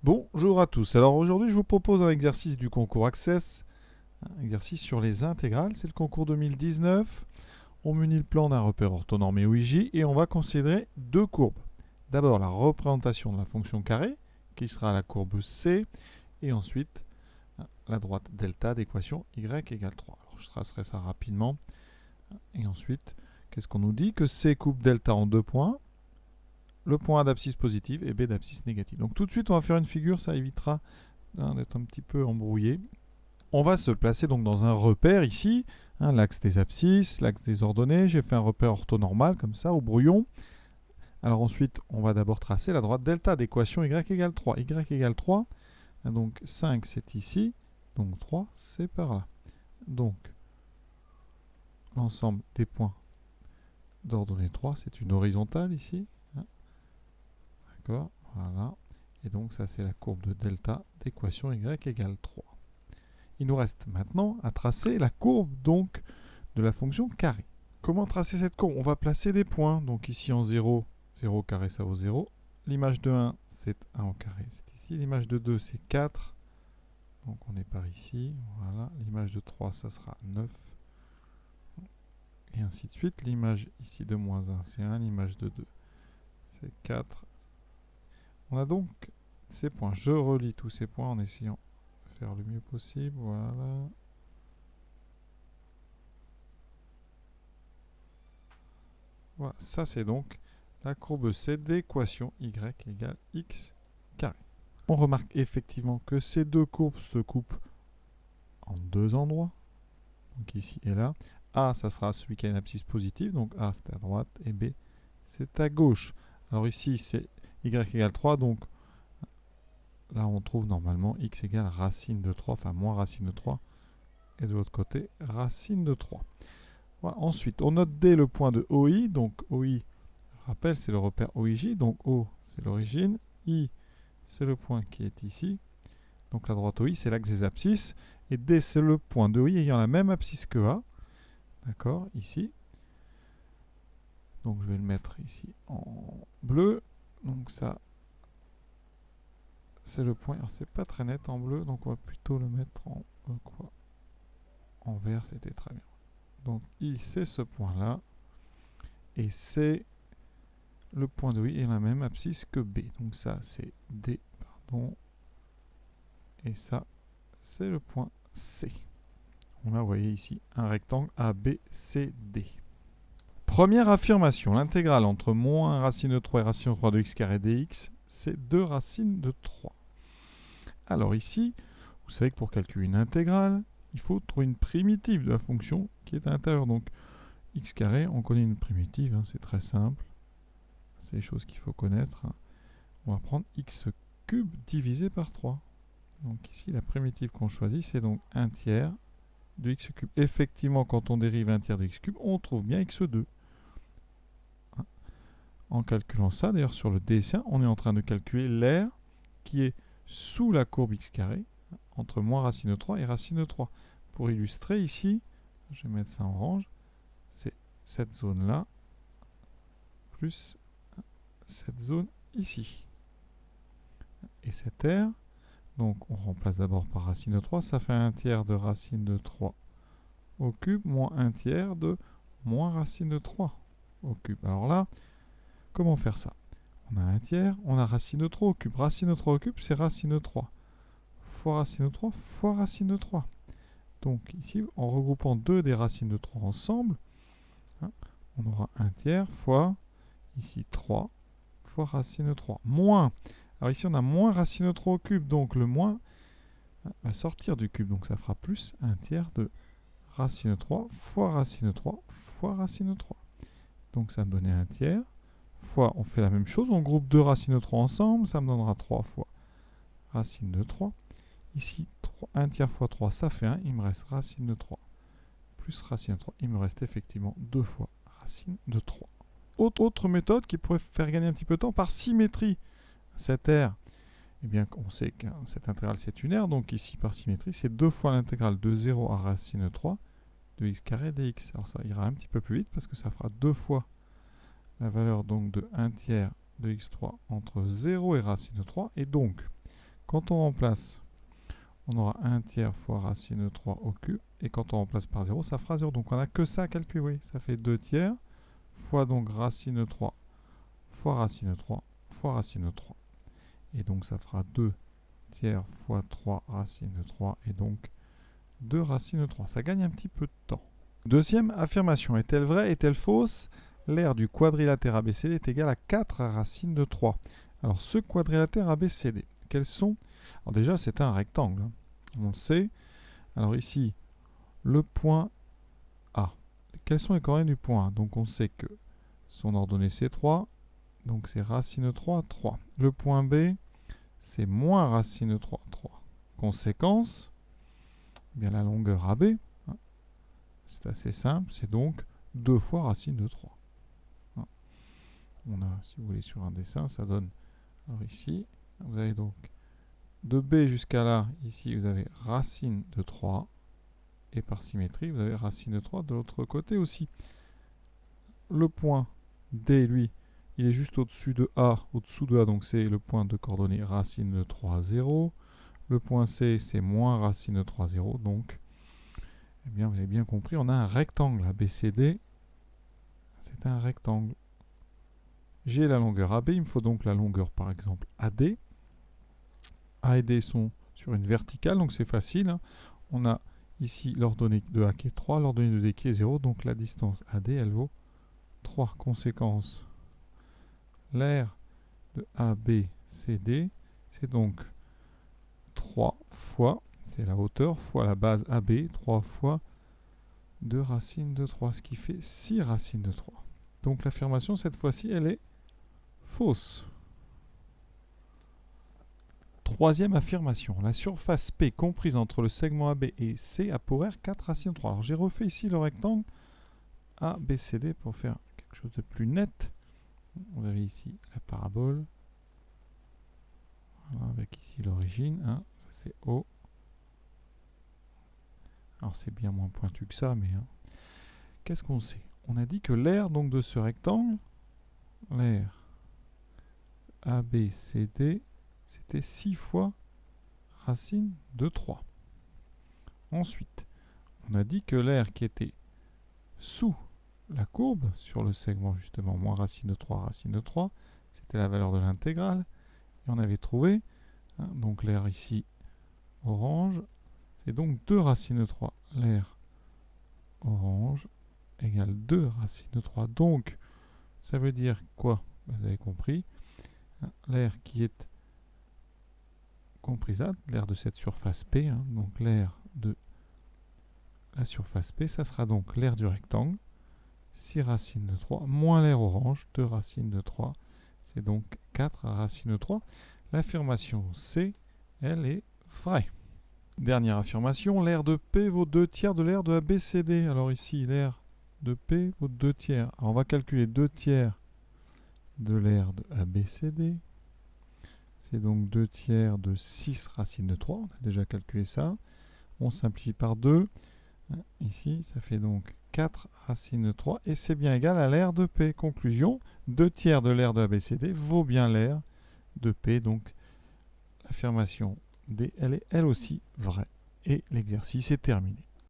Bonjour à tous. Alors aujourd'hui, je vous propose un exercice du concours Access, un exercice sur les intégrales. C'est le concours 2019. On munit le plan d'un repère orthonormé OIJ et on va considérer deux courbes. D'abord, la représentation de la fonction carrée, qui sera la courbe C, et ensuite la droite delta d'équation y égale 3. Alors, je tracerai ça rapidement. Et ensuite, qu'est-ce qu'on nous dit? Que C coupe delta en deux points. Le point A d'abscisse positive et B d'abscisse négative. Donc tout de suite, on va faire une figure, ça évitera d'être un petit peu embrouillé. On va se placer donc dans un repère ici, l'axe des abscisses, l'axe des ordonnées. J'ai fait un repère orthonormal comme ça, au brouillon. Alors ensuite, on va d'abord tracer la droite delta d'équation y égale 3. Y égale 3, donc 5 c'est ici, donc 3 c'est par là. Donc l'ensemble des points d'ordonnée 3, c'est une horizontale ici. D'accord, voilà. Et donc ça c'est la courbe de delta d'équation y égale 3. Il nous reste maintenant à tracer la courbe donc de la fonction carré. Comment tracer cette courbe? On va placer des points. Donc ici en 0, 0 carré ça vaut 0. L'image de 1 c'est 1 au carré, c'est ici. L'image de 2 c'est 4. Donc on est par ici. Voilà. L'image de 3 ça sera 9. Et ainsi de suite. L'image ici de moins 1 c'est 1. L'image de 2 c'est 4. On a donc ces points. Je relis tous ces points en essayant de faire le mieux possible. Voilà. Voilà, ça c'est donc la courbe C d'équation y égale x carré. On remarque effectivement que ces deux courbes se coupent en deux endroits, donc ici et là. A, ça sera celui qui a une abscisse positive, donc A c'est à droite et B c'est à gauche. Alors ici c'est y égale 3, donc là on trouve normalement x égale racine de 3, enfin moins racine de 3, et de l'autre côté racine de 3. Voilà. Ensuite on note D le point de OI, donc OI, je rappelle c'est le repère OIJ, donc O c'est l'origine, I c'est le point qui est ici, donc la droite OI c'est l'axe des abscisses, et D c'est le point de OI ayant la même abscisse que A, d'accord, ici. Donc je vais le mettre ici en bleu, donc ça c'est le point, alors c'est pas très net en bleu, donc on va plutôt le mettre en quoi, en vert, c'était très bien. Donc I c'est ce point là, et c'est le point de I ayant la même abscisse que B, donc ça c'est D, pardon, et ça c'est le point C. On a, vous voyez ici, un rectangle ABCD. Première affirmation, l'intégrale entre moins racine de 3 et racine de 3 de x carré dx, c'est 2 racines de 3. Alors ici, vous savez que pour calculer une intégrale, il faut trouver une primitive de la fonction qui est à l'intérieur. Donc x carré, on connaît une primitive, c'est très simple. C'est les choses qu'il faut connaître. On va prendre x cube divisé par 3. Donc ici, la primitive qu'on choisit, c'est donc 1 tiers de x cube. Effectivement, quand on dérive 1 tiers de x cube, on trouve bien x2. En calculant ça, d'ailleurs sur le dessin, on est en train de calculer l'aire qui est sous la courbe x carré, entre moins racine de 3 et racine de 3. Pour illustrer ici, je vais mettre ça en orange, c'est cette zone-là, plus cette zone ici. Et cette aire, donc on remplace d'abord par racine de 3, ça fait 1 tiers de racine de 3 au cube, moins 1 tiers de moins racine de 3 au cube. Alors là, comment faire ça? On a 1 tiers, on a racine de 3 au cube. Racine de 3 au cube, c'est racine de 3 fois racine de 3 fois racine de 3. Donc ici, en regroupant deux des racines de 3 ensemble, on aura 1 tiers fois, ici 3, fois racine de 3. Moins, alors ici on a moins racine de 3 au cube, donc le moins va sortir du cube. Donc ça fera plus 1 tiers de racine de 3 fois racine de 3 fois racine de 3. Donc ça me donnait 1 tiers. Fois, on fait la même chose, on groupe deux racines de 3 ensemble, ça me donnera 3 fois racine de 3. Ici, 1 tiers fois 3, ça fait 1, il me reste racine de 3. Plus racine de 3, il me reste effectivement 2 fois racine de 3. Autre méthode qui pourrait faire gagner un petit peu de temps, par symétrie. Cette aire, eh bien, on sait que cette intégrale c'est une aire, donc ici par symétrie, c'est 2 fois l'intégrale de 0 à racine de 3 de x carré dx. Alors ça ira un petit peu plus vite parce que ça fera 2 fois la valeur donc de 1 tiers de x3 entre 0 et racine de 3. Et donc, Quand on remplace, on aura 1 tiers fois racine de 3 au cube. Et quand on remplace par 0, ça fera 0. Donc on n'a que ça à calculer. Oui, ça fait 2 tiers fois donc racine de 3 fois racine de 3 fois racine de 3. Et donc ça fera 2 tiers fois 3 racine de 3. Et donc 2 racine de 3. Ça gagne un petit peu de temps. Deuxième affirmation. Est-elle vraie, est-elle fausse? L'aire du quadrilatère ABCD est égal à 4 racines de 3. Alors ce quadrilatère ABCD, quels sont? Alors déjà c'est un rectangle, on le sait. Alors ici, le point A. Quelles sont les coordonnées du point A? Donc on sait que son ordonnée c'est 3, donc c'est racine de 3, 3. Le point B, c'est moins racine de 3, 3. Conséquence, eh bien la longueur AB, hein, c'est assez simple, c'est donc 2 fois racine de 3. Hein. On a, si vous voulez, sur un dessin, ça donne, alors ici, vous avez donc de B jusqu'à là, ici vous avez racine de 3, et par symétrie, vous avez racine de 3 de l'autre côté aussi. Le point D, lui, il est juste au-dessus de A, donc c'est le point de coordonnées racine de 3, 0. Le point C, c'est moins racine de 3, 0. Donc, eh bien, vous avez bien compris, on a un rectangle. ABCD, c'est un rectangle. J'ai la longueur AB, il me faut donc la longueur, par exemple, AD. A et D sont sur une verticale, donc c'est facile. Hein. On a ici l'ordonnée de A qui est 3, l'ordonnée de D qui est 0, donc la distance AD, elle vaut 3. Conséquence, l'aire de ABCD, c'est donc 3 fois, c'est la hauteur, fois la base AB, 3 fois 2 racines de 3, ce qui fait 6 racines de 3. Donc l'affirmation, cette fois-ci, elle est fausse. Troisième affirmation, la surface P comprise entre le segment AB et C a pour aire 4 racines de 3. Alors j'ai refait ici le rectangle ABCD pour faire quelque chose de plus net. Vous avez ici la parabole, voilà, avec ici l'origine, hein, ça c'est O. Alors c'est bien moins pointu que ça, mais hein. Qu'est-ce qu'on sait? On a dit que l'aire donc de ce rectangle, l'aire ABCD, c'était 6 fois racine de 3. Ensuite, on a dit que l'aire qui était sous la courbe, sur le segment justement moins racine de 3, racine de 3, c'était la valeur de l'intégrale. Et on avait trouvé, hein, donc l'aire ici orange, c'est donc 2 racines de 3. L'aire orange égale 2 racines de 3. Donc, ça veut dire quoi? Vous avez compris. L'aire qui est comprisable, l'aire de cette surface P, hein, donc l'aire de la surface P, ça sera donc l'aire du rectangle, 6 racines de 3, moins l'aire orange, 2 racines de 3, c'est donc 4 racines de 3. L'affirmation C, elle est vraie. Dernière affirmation, l'aire de P vaut 2 tiers de l'aire de ABCD. Alors ici, l'aire de P vaut 2 tiers. Alors on va calculer 2 tiers de l'aire de ABCD. C'est donc 2 tiers de 6 racines de 3. On a déjà calculé ça. On simplifie par 2. Ici, ça fait donc 4 racines de 3. Et c'est bien égal à l'aire de P. Conclusion, 2 tiers de l'aire de ABCD vaut bien l'aire de P. Donc l'affirmation D, elle est elle aussi vraie. Et l'exercice est terminé.